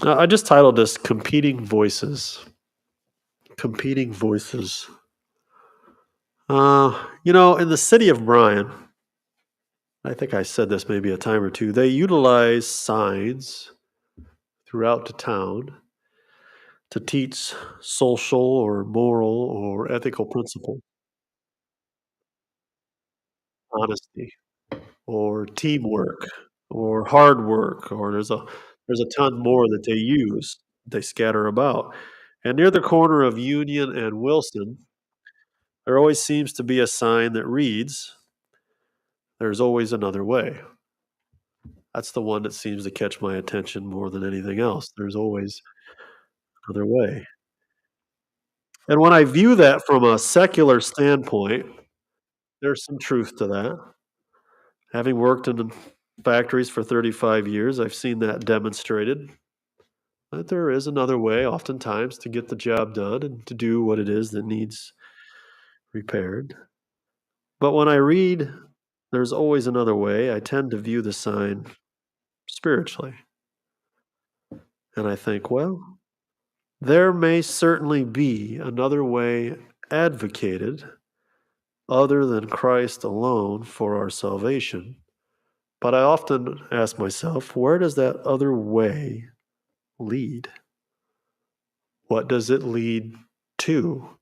I just titled this Competing Voices. Competing Voices. In the city of Bryan, I think I said this maybe a time or two, they utilize signs throughout the town to teach social or moral or ethical principle, honesty, or teamwork, or hard work, or there's a ton more that they use, they scatter about. And near the corner of Union and Wilson, there always seems to be a sign that reads, "There's always another way." That's the one that seems to catch my attention more than anything else. There's always another way. And when I view that from a secular standpoint, there's some truth to that. Having worked in factories for 35 years, I've seen that demonstrated that there is another way, oftentimes, to get the job done and to do what it is that needs repaired. But when I read "There's always another way," I tend to view the sign spiritually. And I think, well, there may certainly be another way advocated other than Christ alone for our salvation. But I often ask myself, where does that other way lead? What does it lead to?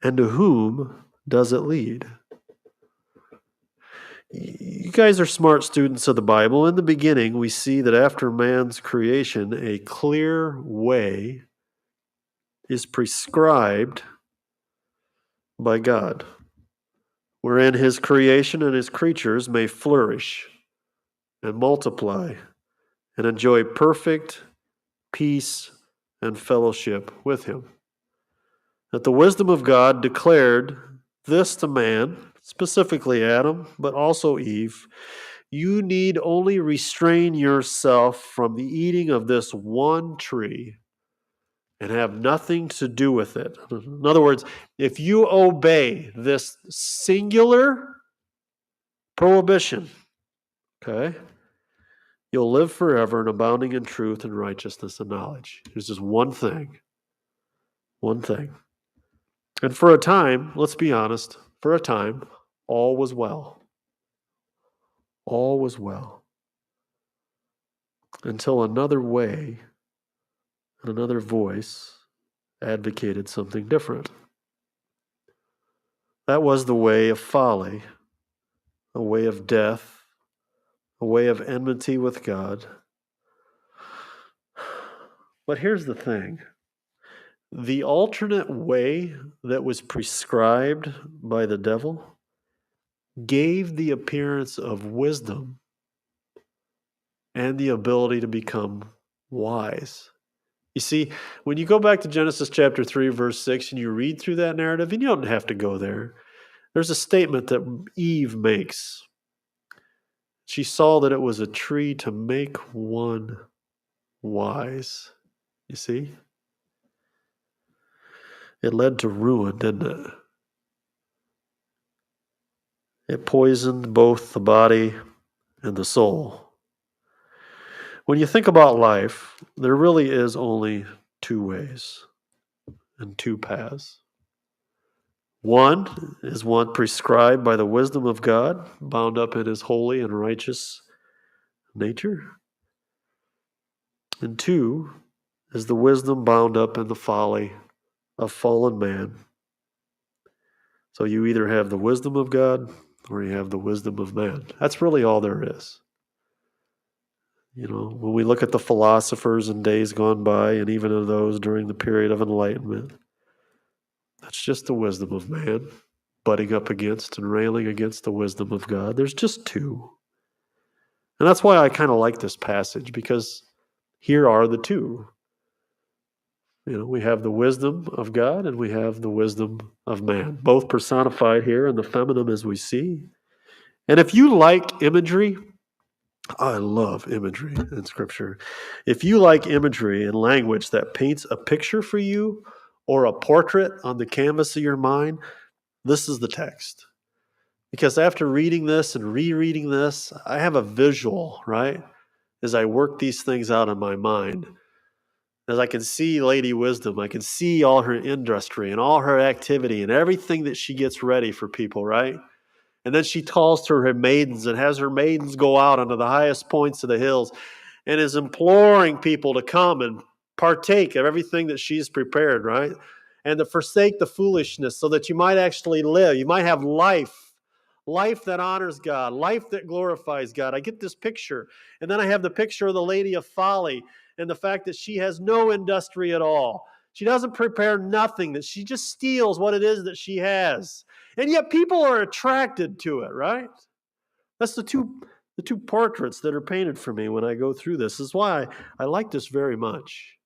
And to whom does it lead? You guys are smart students of the Bible. In the beginning, we see that after man's creation, a clear way is prescribed by God, wherein his creation and his creatures may flourish and multiply and enjoy perfect peace and fellowship with him. That the wisdom of God declared this to man, specifically Adam, but also Eve: you need only restrain yourself from the eating of this one tree and have nothing to do with it. In other words, if you obey this singular prohibition, okay, you'll live forever and abounding in truth and righteousness and knowledge. There's just one thing. One thing. And for a time, let's be honest, for a time, all was well. All was well. Until another way and another voice advocated something different. That was the way of folly, a way of death, a way of enmity with God. But here's the thing: the alternate way that was prescribed by the devil gave the appearance of wisdom and the ability to become wise. You see, when you go back to Genesis chapter 3, verse 6, and you read through that narrative, and you don't have to go there, there's a statement that Eve makes. She saw that it was a tree to make one wise. You see? It led to ruin, didn't it? It poisoned both the body and the soul. When you think about life, there really is only two ways and two paths. One is one prescribed by the wisdom of God, bound up in his holy and righteous nature. And two is the wisdom bound up in the folly of fallen man. So you either have the wisdom of God or you have the wisdom of man. That's really all there is. You know, when we look at the philosophers in days gone by, and even of those during the period of enlightenment, that's just the wisdom of man butting up against and railing against the wisdom of God. There's just two. And that's why I kind of like this passage, because here are the two. You know, we have the wisdom of God and we have the wisdom of man, both personified here in the feminine as we see. And if you like imagery, I love imagery in Scripture. If you like imagery and language that paints a picture for you or a portrait on the canvas of your mind, this is the text. Because after reading this and rereading this, I have a visual, right? As I work these things out in my mind. As I can see Lady Wisdom, I can see all her industry and all her activity and everything that she gets ready for people, right? And then she calls to her maidens and has her maidens go out onto the highest points of the hills and is imploring people to come and partake of everything that she's prepared, right? And to forsake the foolishness so that you might actually live. You might have life, life that honors God, life that glorifies God. I get this picture. And then I have the picture of the Lady of Folly and the fact that she has no industry at all. She doesn't prepare nothing, that she just steals what it is that she has. And yet people are attracted to it, right? That's the two portraits that are painted for me when I go through this. This is why I like this very much.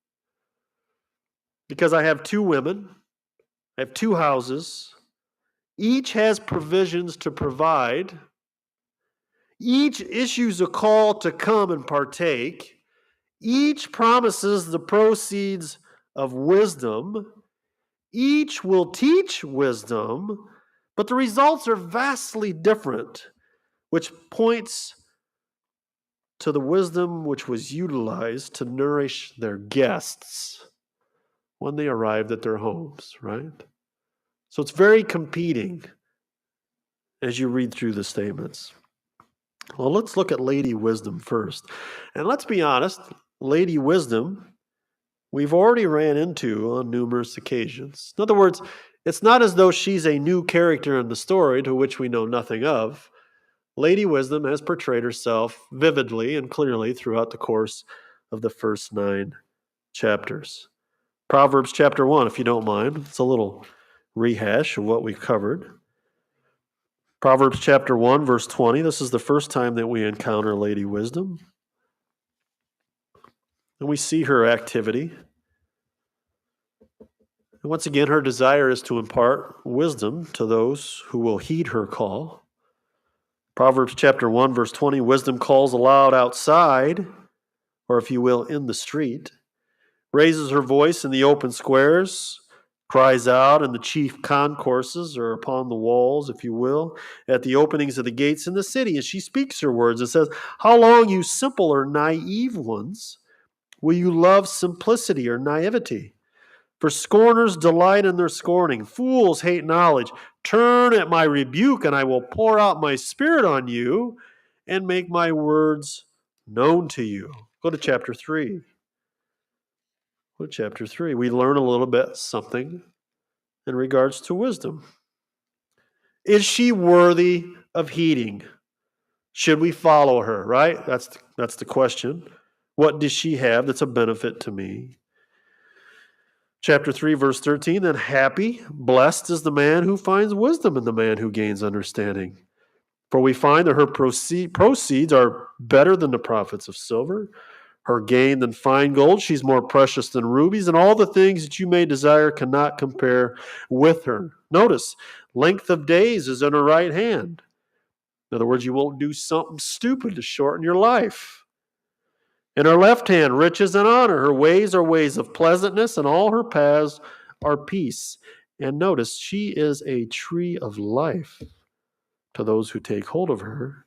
Because I have two women, I have two houses, each has provisions to provide, each issues a call to come and partake, each promises the proceeds of wisdom, each will teach wisdom, but the results are vastly different, which points to the wisdom which was utilized to nourish their guests when they arrived at their homes, right? So it's very competing as you read through the statements. Well, let's look at Lady Wisdom first. And let's be honest, Lady Wisdom, we've already ran into on numerous occasions. In other words, it's not as though she's a new character in the story to which we know nothing of. Lady Wisdom has portrayed herself vividly and clearly throughout the course of the first 9 chapters. Proverbs chapter 1, if you don't mind. It's a little rehash of what we've covered. Proverbs chapter 1, verse 20. This is the first time that we encounter Lady Wisdom. And we see her activity. And once again, her desire is to impart wisdom to those who will heed her call. Proverbs chapter 1, verse 20, wisdom calls aloud outside, or if you will, in the street, raises her voice in the open squares, cries out in the chief concourses, or upon the walls, if you will, at the openings of the gates in the city. And she speaks her words and says, how long, you simple or naive ones, will you love simplicity or naivety? For scorners delight in their scorning. Fools hate knowledge. Turn at my rebuke, and I will pour out my spirit on you and make my words known to you. Go to chapter 3. Go to chapter 3. We learn a little bit something in regards to wisdom. Is she worthy of heeding? Should we follow her, right? That's the question. What does she have that's a benefit to me? Chapter 3, verse 13, then happy, blessed is the man who finds wisdom and the man who gains understanding. For we find that her proceeds are better than the profits of silver, her gain than fine gold. She's more precious than rubies, and all the things that you may desire cannot compare with her. Notice, length of days is in her right hand. In other words, you won't do something stupid to shorten your life. In her left hand, riches and honor. Her ways are ways of pleasantness, and all her paths are peace. And notice, she is a tree of life to those who take hold of her,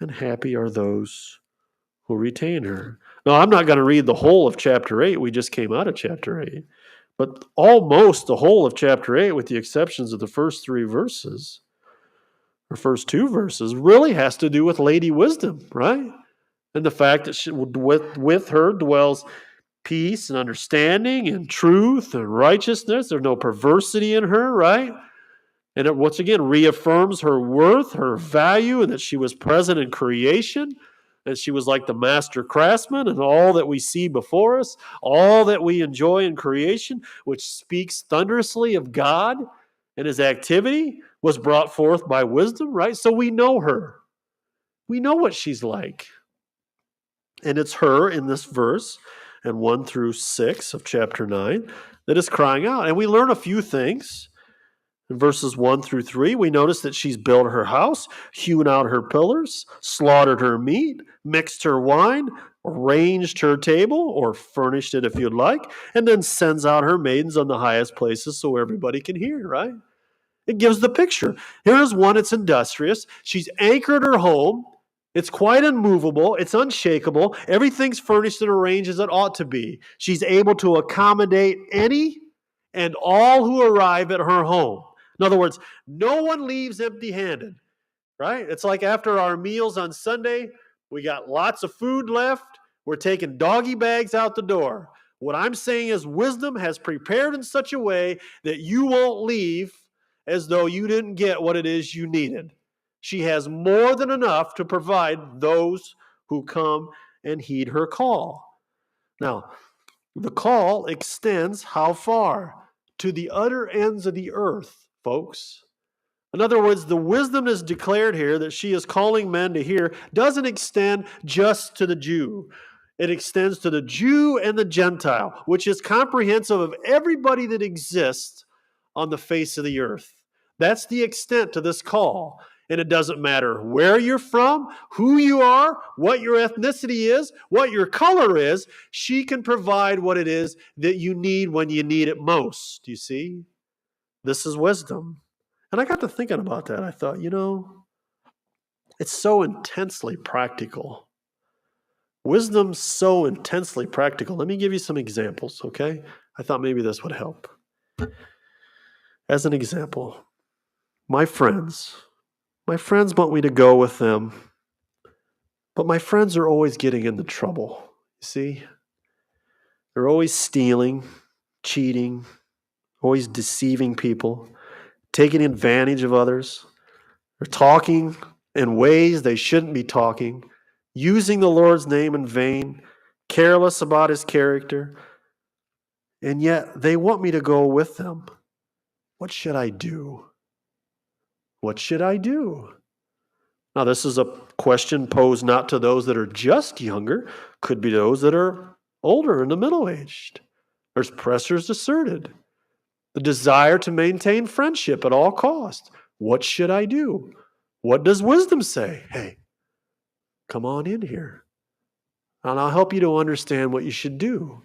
and happy are those who retain her. Now, I'm not going to read the whole of chapter 8. We just came out of chapter 8. But almost the whole of chapter 8, with the exceptions of the first 3 verses, or first 2 verses, really has to do with Lady Wisdom, right? And the fact that with her dwells peace and understanding and truth and righteousness. There's no perversity in her, right? And it once again reaffirms her worth, her value, and that she was present in creation, and she was like the master craftsman, and all that we see before us, all that we enjoy in creation, which speaks thunderously of God and his activity, was brought forth by wisdom, right? So we know her. We know what she's like. And it's her in this verse, and 1 through 6 of chapter 9, that is crying out. And we learn a few things. In verses 1 through 3, we notice that she's built her house, hewn out her pillars, slaughtered her meat, mixed her wine, arranged her table, or furnished it if you'd like, and then sends out her maidens on the highest places so everybody can hear, right? It gives the picture. Here's one that's industrious. She's anchored her home. It's quite unmovable. It's unshakable. Everything's furnished and arranged as it ought to be. She's able to accommodate any and all who arrive at her home. In other words, no one leaves empty-handed, right? It's like after our meals on Sunday, we got lots of food left. We're taking doggy bags out the door. What I'm saying is wisdom has prepared in such a way that you won't leave as though you didn't get what it is you needed. She has more than enough to provide those who come and heed her call. Now, the call extends how far? To the utter ends of the earth, folks. In other words, the wisdom is declared here that she is calling men to hear doesn't extend just to the Jew. It extends to the Jew and the Gentile, which is comprehensive of everybody that exists on the face of the earth. That's the extent to this call. And it doesn't matter where you're from, who you are, what your ethnicity is, what your color is. She can provide what it is that you need when you need it most. You see? This is wisdom. And I got to thinking about that. I thought, it's so intensely practical. Wisdom's so intensely practical. Let me give you some examples, okay? I thought maybe this would help. As an example, my friends want me to go with them, but my friends are always getting into trouble. You see? They're always stealing, cheating, always deceiving people, taking advantage of others. They're talking in ways they shouldn't be talking, using the Lord's name in vain, careless about his character, and yet they want me to go with them. What should I do? What should I do? Now, this is a question posed not to those that are just younger, could be those that are older and the middle-aged. There's pressures asserted. The desire to maintain friendship at all costs. What should I do? What does wisdom say? Hey, come on in here, and I'll help you to understand what you should do.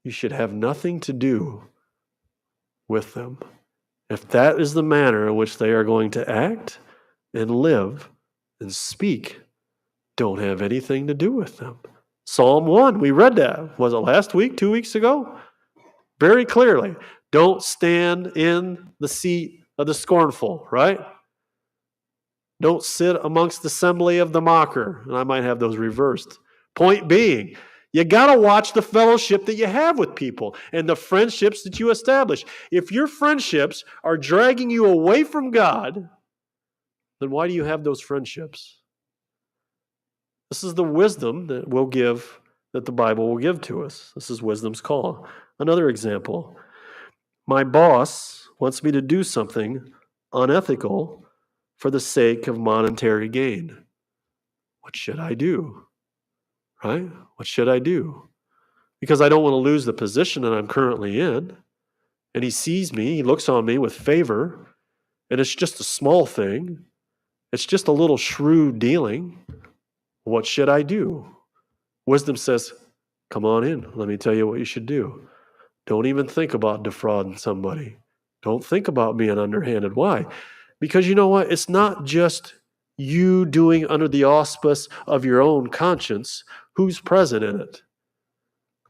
You should have nothing to do with them. If that is the manner in which they are going to act and live and speak, don't have anything to do with them. Psalm 1, we read that. Was it last week, 2 weeks ago? Very clearly. Don't stand in the seat of the scornful, right? Don't sit amongst the assembly of the mocker. And I might have those reversed. Point being, you got to watch the fellowship that you have with people and the friendships that you establish. If your friendships are dragging you away from God, then why do you have those friendships? This is the wisdom that the Bible will give to us. This is wisdom's call. Another example. My boss wants me to do something unethical for the sake of monetary gain. What should I do? Right? What should I do? Because I don't want to lose the position that I'm currently in. And he sees me, he looks on me with favor, and it's just a small thing. It's just a little shrewd dealing. What should I do? Wisdom says, come on in. Let me tell you what you should do. Don't even think about defrauding somebody. Don't think about being underhanded. Why? Because you know what? It's not just you doing under the auspice of your own conscience. Who's present in it?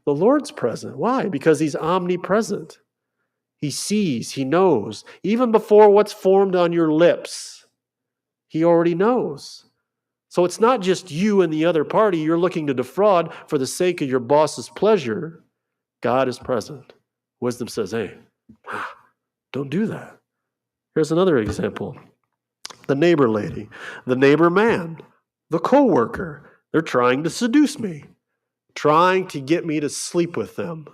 The Lord's present. Why? Because he's omnipresent. He sees, he knows. Even before what's formed on your lips, he already knows. So it's not just you and the other party you're looking to defraud for the sake of your boss's pleasure. God is present. Wisdom says, hey, don't do that. Here's another example. The neighbor lady, the neighbor man, the coworker. They're trying to seduce me, trying to get me to sleep with them.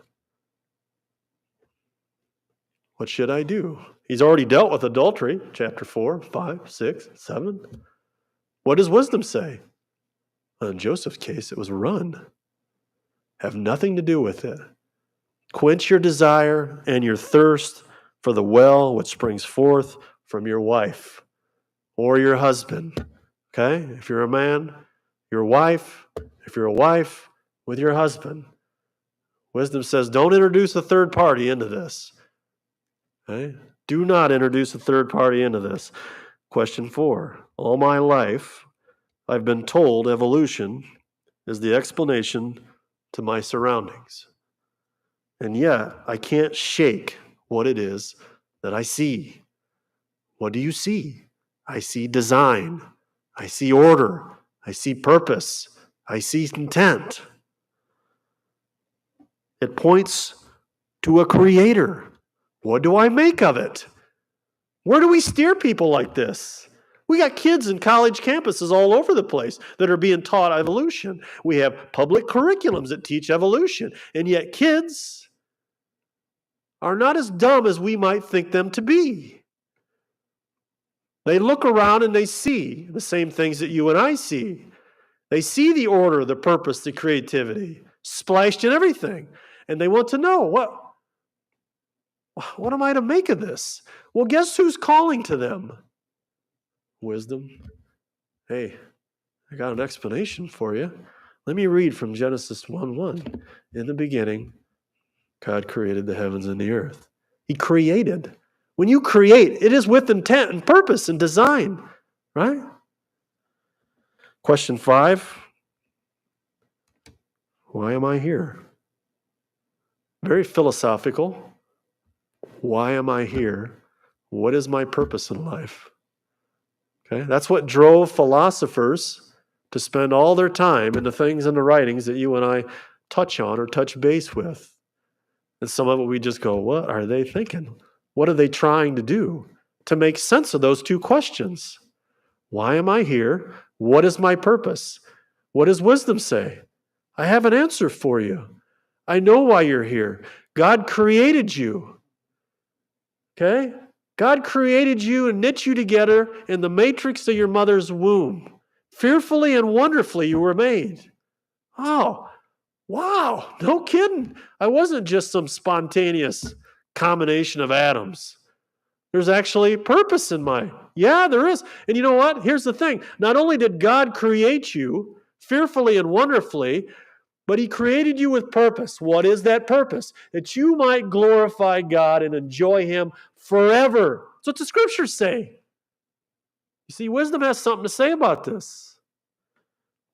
What should I do? He's already dealt with adultery, chapter 4, 5, 6, 7. What does wisdom say? Well, in Joseph's case, it was run. Have nothing to do with it. Quench your desire and your thirst for the well which springs forth from your wife or your husband. Okay? If you're a man, your wife. If you're a wife, with your husband. Wisdom says, don't introduce a third party into this. Okay? Do not introduce a third party into this. Question 4. All my life, I've been told evolution is the explanation to my surroundings. And yet, I can't shake what it is that I see. What do you see? I see design. I see order. I see purpose. I see intent. It points to a creator. What do I make of it? Where do we steer people like this? We got kids in college campuses all over the place that are being taught evolution. We have public curriculums that teach evolution, and yet kids are not as dumb as we might think them to be. They look around and they see the same things that you and I see. They see the order, the purpose, the creativity splashed in everything, and they want to know, what am I to make of this? Well, guess who's calling to them? Wisdom. Hey, I got an explanation for you. Let me read from Genesis 1:1. In the beginning, God created the heavens and the earth. He created. When you create, it is with intent and purpose and design, right? Question 5. Why am I here? Very philosophical. Why am I here? What is my purpose in life? Okay, that's what drove philosophers to spend all their time in the things in the writings that you and I touch on or touch base with. And some of it we just go, what are they thinking? What are they trying to do to make sense of those two questions? Why am I here? What is my purpose? What does wisdom say? I have an answer for you. I know why you're here. God created you. Okay? God created you and knit you together in the matrix of your mother's womb. Fearfully and wonderfully you were made. Oh, wow. No kidding. I wasn't just some spontaneous combination of atoms. There's actually purpose in yeah, there is. And you know what? Here's the thing. Not only did God create you fearfully and wonderfully, but he created you with purpose. What is that purpose? That you might glorify God and enjoy him forever. That's what the scriptures say. You see, wisdom has something to say about this.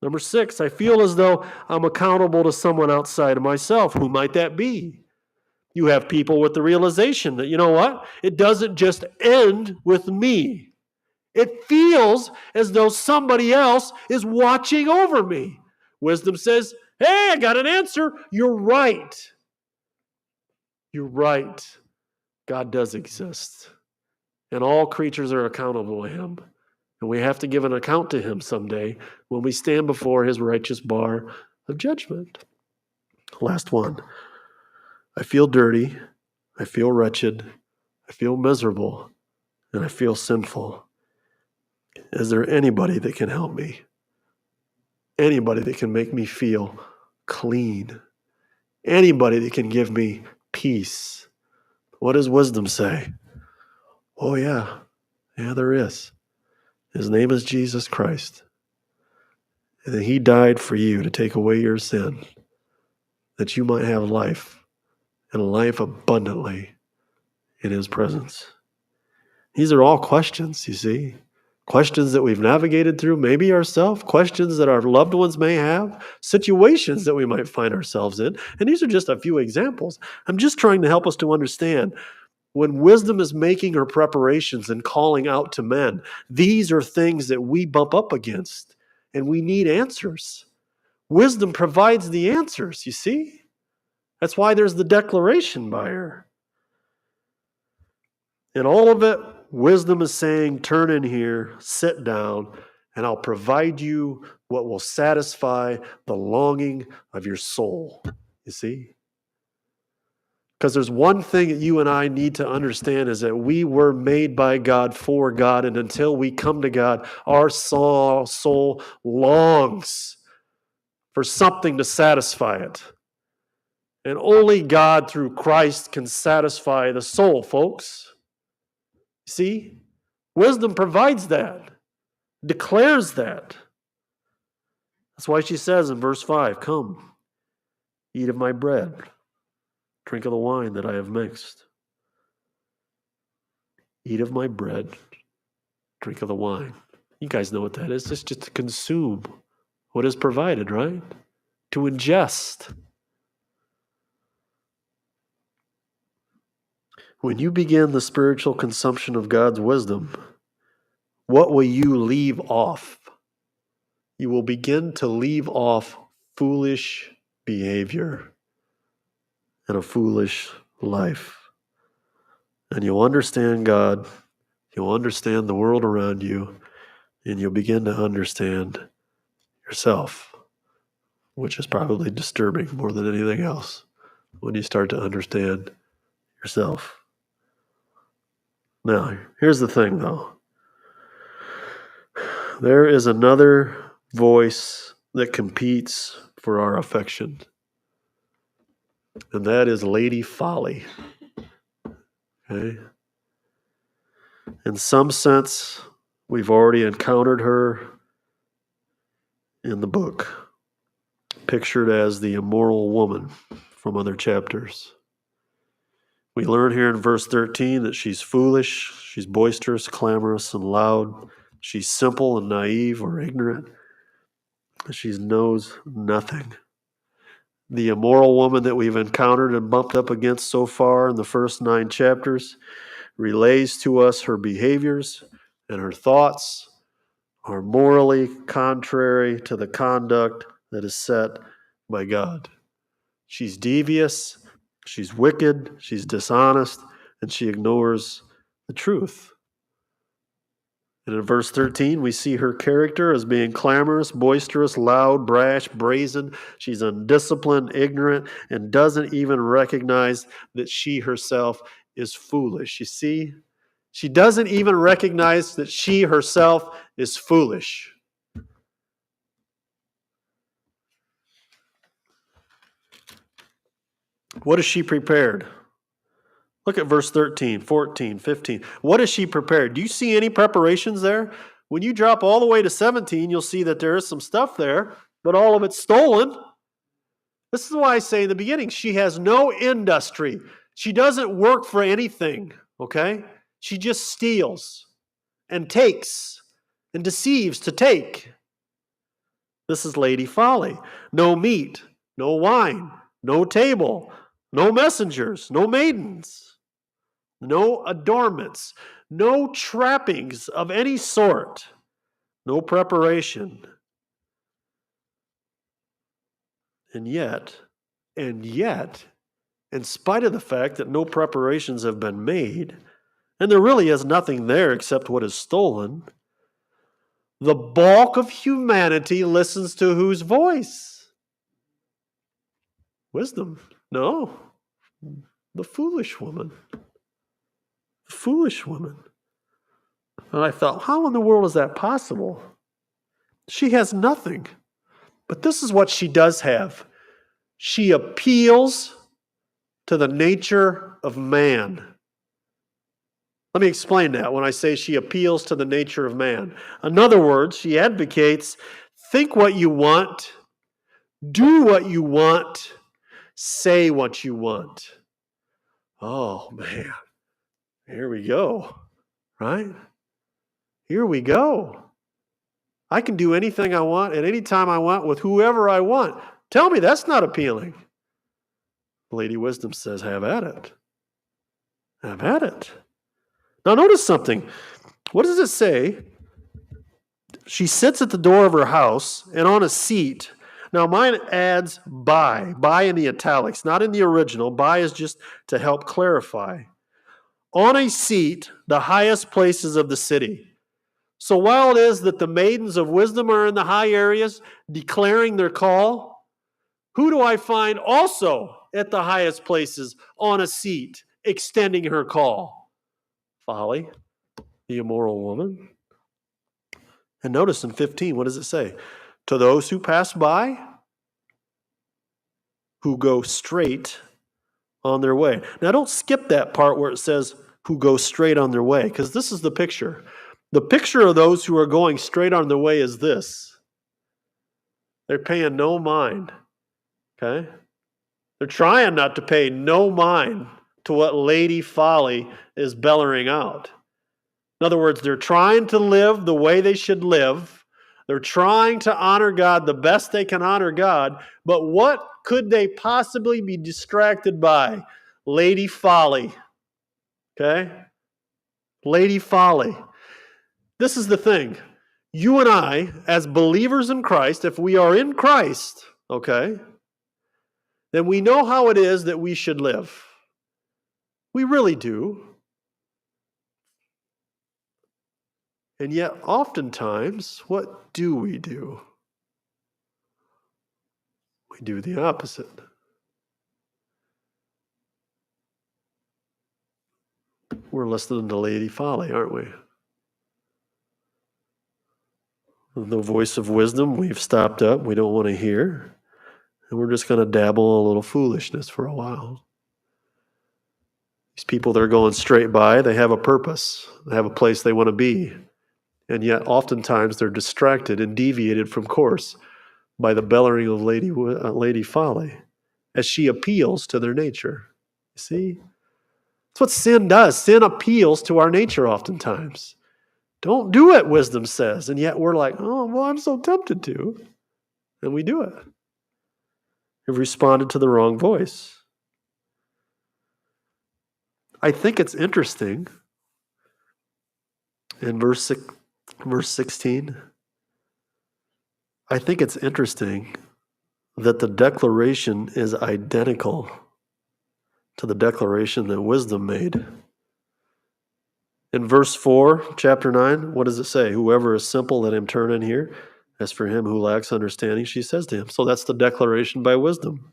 Number 6, I feel as though I'm accountable to someone outside of myself. Who might that be? You have people with the realization that, you know what? It doesn't just end with me. It feels as though somebody else is watching over me. Wisdom says, hey, I got an answer. You're right. You're right. God does exist. And all creatures are accountable to him. And we have to give an account to him someday when we stand before his righteous bar of judgment. Last one. I feel dirty. I feel wretched. I feel miserable. And I feel sinful. Is there anybody that can help me? Anybody that can make me feel clean? Anybody that can give me peace? What does wisdom say? Oh, yeah. Yeah, there is. His name is Jesus Christ. And he died for you to take away your sin, that you might have life, and life abundantly in his presence. These are all questions, you see. Questions that we've navigated through, maybe ourselves, questions that our loved ones may have, situations that we might find ourselves in. And these are just a few examples. I'm just trying to help us to understand when wisdom is making her preparations and calling out to men, these are things that we bump up against, and we need answers. Wisdom provides the answers, you see? That's why there's the declaration by her. In all of it, wisdom is saying, turn in here, sit down, and I'll provide you what will satisfy the longing of your soul. You see? Because there's one thing that you and I need to understand is that we were made by God for God, and until we come to God, our soul longs for something to satisfy it. And only God through Christ can satisfy the soul, folks. See? Wisdom provides that, declares that. That's why she says in verse 5, come, eat of my bread, drink of the wine that I have mixed. Eat of my bread, drink of the wine. You guys know what that is. It's just to consume what is provided, right? To ingest. When you begin the spiritual consumption of God's wisdom, what will you leave off? You will begin to leave off foolish behavior and a foolish life. And you'll understand God, you'll understand the world around you, and you'll begin to understand yourself, which is probably disturbing more than anything else when you start to understand yourself. Now, here's the thing, though. There is another voice that competes for our affection, and that is Lady Folly. Okay? In some sense, we've already encountered her in the book, pictured as the immoral woman from other chapters. We learn here in verse 13 that she's foolish, she's boisterous, clamorous, and loud. She's simple and naive or ignorant. She knows nothing. The immoral woman that we've encountered and bumped up against so far in the first 9 chapters relays to us her behaviors and her thoughts are morally contrary to the conduct that is set by God. She's devious, she's wicked, she's dishonest, and she ignores the truth. And in verse 13, we see her character as being clamorous, boisterous, loud, brash, brazen. She's undisciplined, ignorant, and doesn't even recognize that she herself is foolish. You see? She doesn't even recognize that she herself is foolish. What is she prepared? Look at verse 13, 14, 15. What is she prepared? Do you see any preparations there? When you drop all the way to 17, you'll see that there is some stuff there, but all of it's stolen. This is why I say in the beginning, she has no industry. She doesn't work for anything, okay? She just steals and takes and deceives to take. This is Lady Folly. No meat, no wine, no table, no messengers, no maidens, no adornments, no trappings of any sort, no preparation. And yet, in spite of the fact that no preparations have been made, and there really is nothing there except what is stolen, the bulk of humanity listens to whose voice? Wisdom. No. The foolish woman. The foolish woman. And I thought, how in the world is that possible? She has nothing. But this is what she does have. She appeals to the nature of man. Let me explain that when I say she appeals to the nature of man. In other words, she advocates, think what you want, do what you want, say what you want. Oh, man. Here we go. Right? Here we go. I can do anything I want at any time I want with whoever I want. Tell me that's not appealing. Lady Wisdom says, have at it. Have at it. Now notice something. What does it say? She sits at the door of her house and on a seat. Now mine adds by in the italics, not in the original. By is just to help clarify. On a seat, the highest places of the city. So while it is that the maidens of wisdom are in the high areas declaring their call, who do I find also at the highest places on a seat extending her call? Folly, the immoral woman. And notice in 15, what does it say? To those who pass by, who go straight on their way. Now don't skip that part where it says who go straight on their way, because this is the picture. The picture of those who are going straight on their way is this. They're paying no mind. Okay? They're trying not to pay no mind to what Lady Folly is bellowing out. In other words, they're trying to live the way they should live. They're trying to honor God the best they can honor God. But what could they possibly be distracted by? Lady Folly. Okay? Lady Folly. This is the thing. You and I, as believers in Christ, if we are in Christ, okay, then we know how it is that we should live. We really do. And yet, oftentimes, what do? We do the opposite. We're listening to Lady Folly, aren't we? The voice of wisdom we've stopped up, we don't want to hear. And we're just going to dabble in a little foolishness for a while. These people that are going straight by, they have a purpose. They have a place they want to be. And yet, oftentimes, they're distracted and deviated from course by the bellowing of Lady Folly as she appeals to their nature. You see? That's what sin does. Sin appeals to our nature oftentimes. Don't do it, wisdom says. And yet we're like, oh, well, I'm so tempted to. And we do it. We've responded to the wrong voice. I think it's interesting in verse 16. I think it's interesting that the declaration is identical to the declaration that wisdom made. In verse 4, chapter 9, what does it say? Whoever is simple, let him turn in here. As for him who lacks understanding, she says to him. So that's the declaration by wisdom.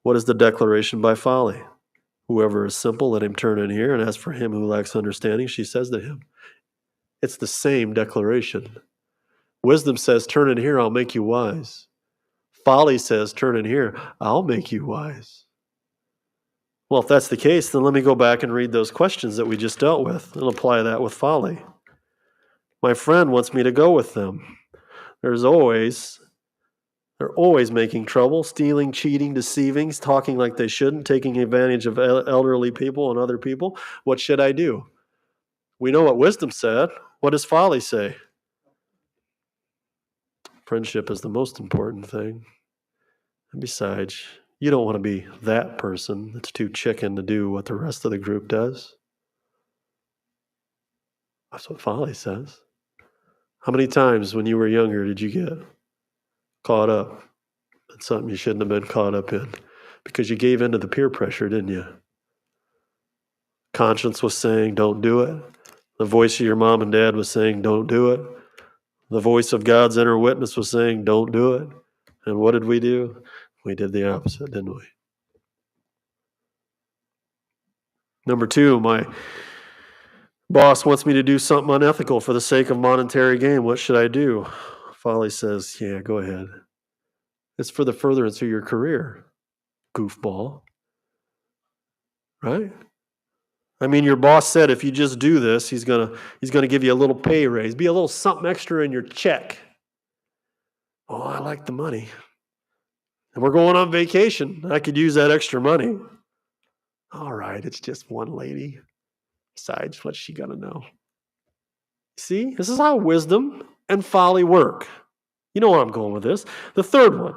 What is the declaration by folly? Whoever is simple, let him turn in here. And as for him who lacks understanding, she says to him. It's the same declaration. Wisdom says, turn in here, I'll make you wise. Folly says, turn in here, I'll make you wise. Well, if that's the case, then let me go back and read those questions that we just dealt with and apply that with folly. My friend wants me to go with them. They're always making trouble, stealing, cheating, deceiving, talking like they shouldn't, taking advantage of elderly people and other people. What should I do? We know what wisdom said. What does folly say? Friendship is the most important thing. And besides, you don't want to be that person that's too chicken to do what the rest of the group does. That's what folly says. How many times when you were younger did you get caught up in something you shouldn't have been caught up in? Because you gave in to the peer pressure, didn't you? Conscience was saying, don't do it. The voice of your mom and dad was saying, don't do it. The voice of God's inner witness was saying, don't do it. And what did we do? We did the opposite, didn't we? Number 2, my boss wants me to do something unethical for the sake of monetary gain. What should I do? Folly says, yeah, go ahead. It's for the furtherance of your career, goofball. Right? I mean, your boss said if you just do this, he's gonna give you a little pay raise, be a little something extra in your check. Oh, I like the money. And we're going on vacation. I could use that extra money. All right, it's just one lady. Besides, what's she gonna know? See, this is how wisdom and folly work. You know where I'm going with this. The third one.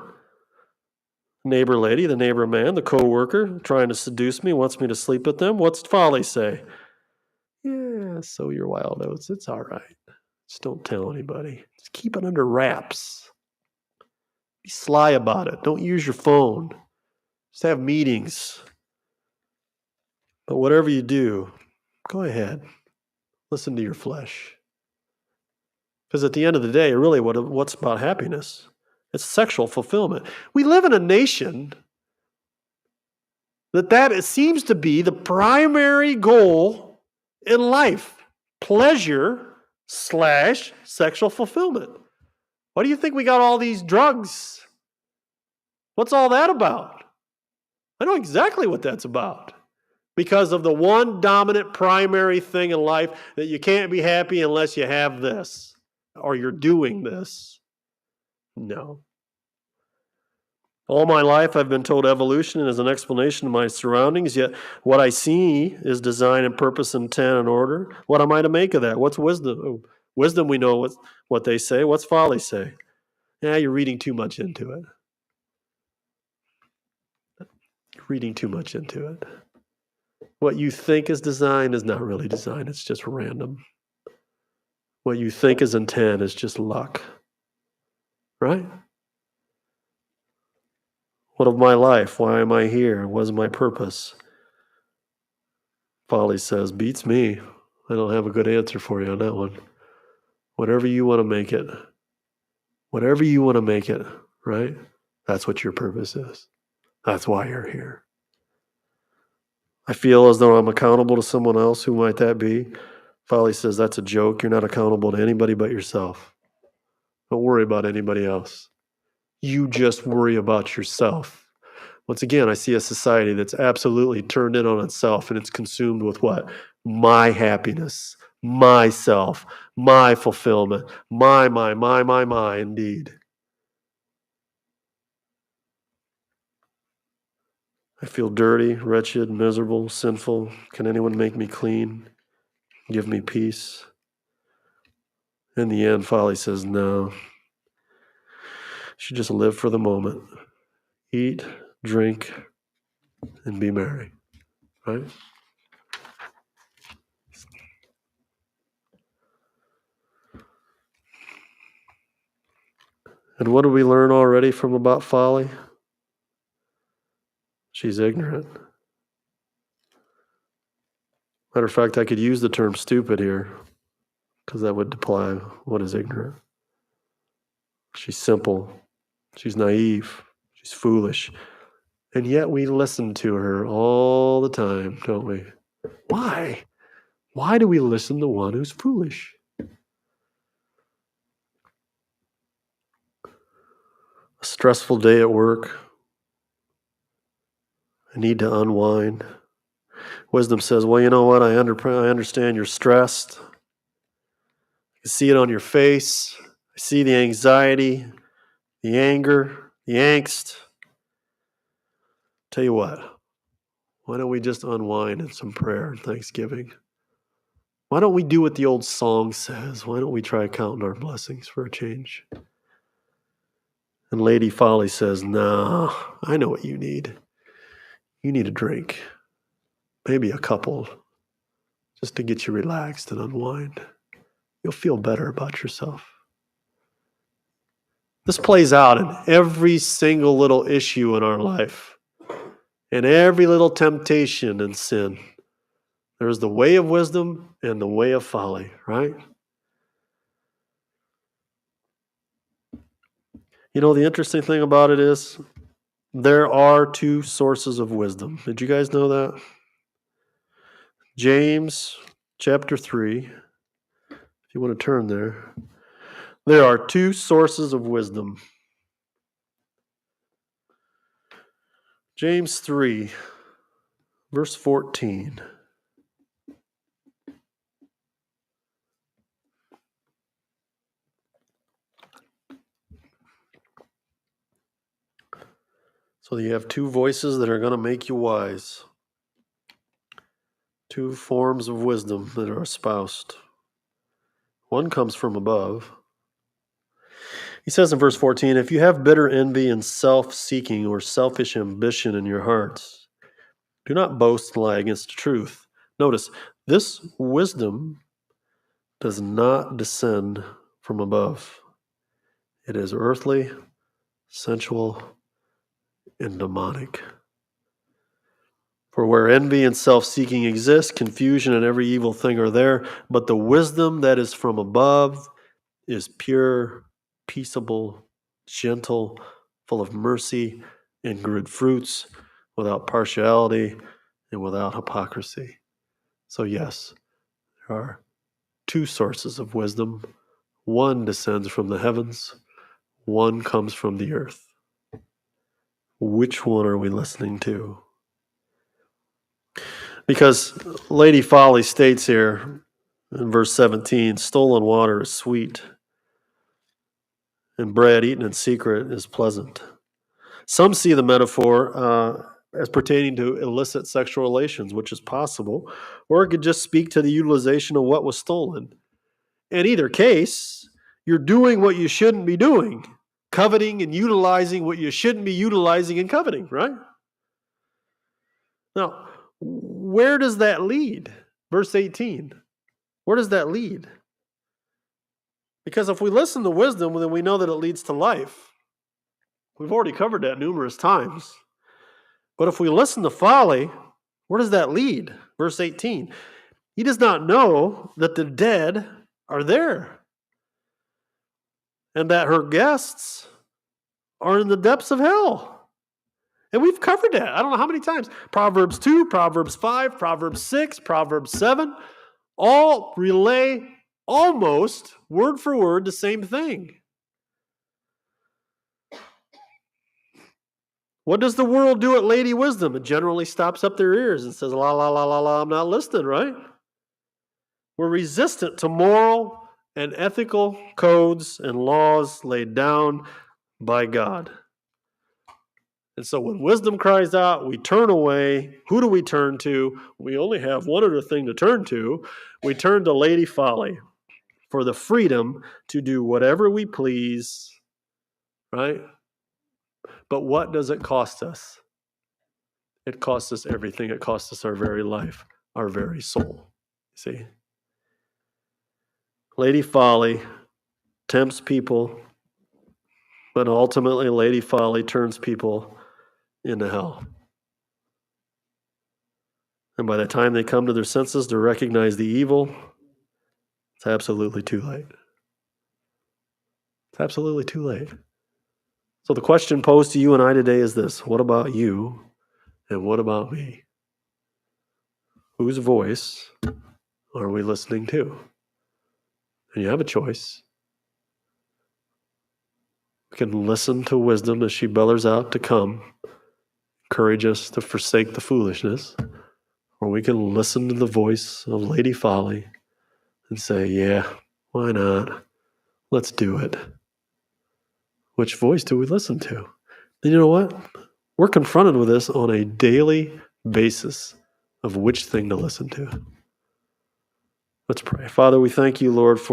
Neighbor lady, the neighbor man, the co-worker trying to seduce me, wants me to sleep with them. What's folly say? Yeah, sow your wild oats. It's all right. Just don't tell anybody. Just keep it under wraps. Be sly about it. Don't use your phone. Just have meetings. But whatever you do, go ahead. Listen to your flesh. Because at the end of the day, really, what's about happiness? It's sexual fulfillment. We live in a nation that it seems to be the primary goal in life. Pleasure / sexual fulfillment. Why do you think we got all these drugs? What's all that about? I know exactly what that's about. Because of the one dominant primary thing in life that you can't be happy unless you have this or you're doing this. No. All my life, I've been told evolution is an explanation of my surroundings, yet what I see is design and purpose, intent and order. What am I to make of that? What's wisdom? Oh, wisdom, we know what they say. What's folly say? Yeah, you're reading too much into it. You're reading too much into it. What you think is design is not really design, it's just random. What you think is intent is just luck. Right? What of my life? Why am I here? What is my purpose? Folly says, beats me. I don't have a good answer for you on that one. Whatever you want to make it. Whatever you want to make it, right? That's what your purpose is. That's why you're here. I feel as though I'm accountable to someone else. Who might that be? Folly says, that's a joke. You're not accountable to anybody but yourself. Don't worry about anybody else. You just worry about yourself. Once again, I see a society that's absolutely turned in on itself, and it's consumed with what? My happiness, myself, my fulfillment, my, indeed. I feel dirty, wretched, miserable, sinful. Can anyone make me clean? Give me peace? In the end, Folly says, no. You should just live for the moment. Eat, drink, and be merry. Right? And what do we learn already from about Folly? She's ignorant. Matter of fact, I could use the term stupid here, because that would imply what is ignorant. She's simple. She's naive. She's foolish. And yet we listen to her all the time, don't we? Why? Why do we listen to one who's foolish? A stressful day at work. I need to unwind. Wisdom says, well, you know what? I understand you're stressed. I can see it on your face. I see the anxiety, the anger, the angst. Tell you what, why don't we just unwind in some prayer and thanksgiving? Why don't we do what the old song says? Why don't we try counting our blessings for a change? And Lady Folly says, no, I know what you need. You need a drink, maybe a couple, just to get you relaxed and unwind. You'll feel better about yourself. This plays out in every single little issue in our life, in every little temptation and sin. There's the way of wisdom and the way of folly, right? You know, the interesting thing about it is there are two sources of wisdom. Did you guys know that? James chapter 3, if you want to turn there. There are two sources of wisdom. James 3, verse 14. So you have two voices that are going to make you wise. Two forms of wisdom that are espoused. One comes from above. He says in verse 14, if you have bitter envy and self-seeking or selfish ambition in your hearts, do not boast and lie against the truth. Notice, this wisdom does not descend from above. It is earthly, sensual, and demonic. For where envy and self-seeking exist, confusion and every evil thing are there, but the wisdom that is from above is pure, peaceable, gentle, full of mercy and good fruits, without partiality and without hypocrisy. So yes, there are two sources of wisdom. One descends from the heavens, one comes from the earth. Which one are we listening to? Because Lady Folly states here in verse 17, stolen water is sweet, and bread eaten in secret is pleasant. Some see the metaphor as pertaining to illicit sexual relations, which is possible, or it could just speak to the utilization of what was stolen. In either case, you're doing what you shouldn't be doing, coveting and utilizing what you shouldn't be utilizing and coveting, right? Now, where does that lead? Verse 18. Where does that lead? Because if we listen to wisdom, then we know that it leads to life. We've already covered that numerous times. But if we listen to folly, where does that lead? Verse 18. He does not know that the dead are there and that her guests are in the depths of hell. And we've covered that. I don't know how many times. Proverbs 2, Proverbs 5, Proverbs 6, Proverbs 7, all relay almost word for word the same thing. What does the world do at Lady Wisdom? It generally stops up their ears and says, la, la, la, la, la, I'm not listening, right? We're resistant to moral and ethical codes and laws laid down by God. And so when wisdom cries out, we turn away. Who do we turn to? We only have one other thing to turn to. We turn to Lady Folly for the freedom to do whatever we please, right? But what does it cost us? It costs us everything. It costs us our very life, our very soul. See? Lady Folly tempts people, but ultimately Lady Folly turns people into hell. And by the time they come to their senses to recognize the evil, it's absolutely too late. It's absolutely too late. So the question posed to you and I today is this: what about you and what about me? Whose voice are we listening to? And you have a choice. We can listen to wisdom as she bellers out to come, encourage us to forsake the foolishness, or we can listen to the voice of Lady Folly and say, yeah, why not? Let's do it. Which voice do we listen to? And you know what? We're confronted with this on a daily basis of which thing to listen to. Let's pray. Father, we thank you, Lord, for